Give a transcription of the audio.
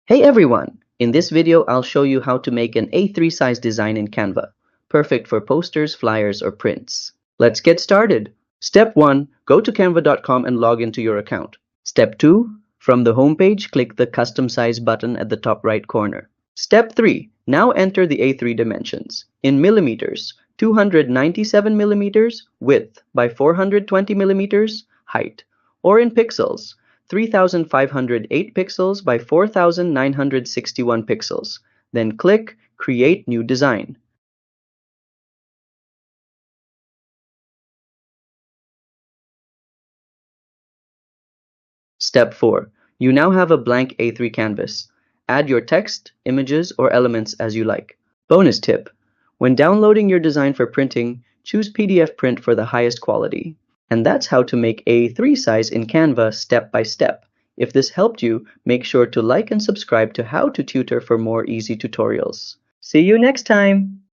Hey everyone! In this video, I'll show you how to make an A3 size design in Canva, perfect for posters, flyers, or prints. Let's get started. Step 1. Go to canva.com and log into your account. Step 2. From the homepage, click the Custom Size button at the top right corner. Step 3. Now enter the A3 dimensions. In millimeters, 297 millimeters, width by 420 millimeters, height. Or in pixels, 3508 pixels by 4961 pixels. Then click Create New Design. Step 4. You now have a blank A3 canvas. Add your text, images, or elements as you like. Bonus tip. When downloading your design for printing, choose PDF print for the highest quality. And that's how to make A3 size in Canva step by step. If this helped you, make sure to like and subscribe to How to Tutor for more easy tutorials. See you next time!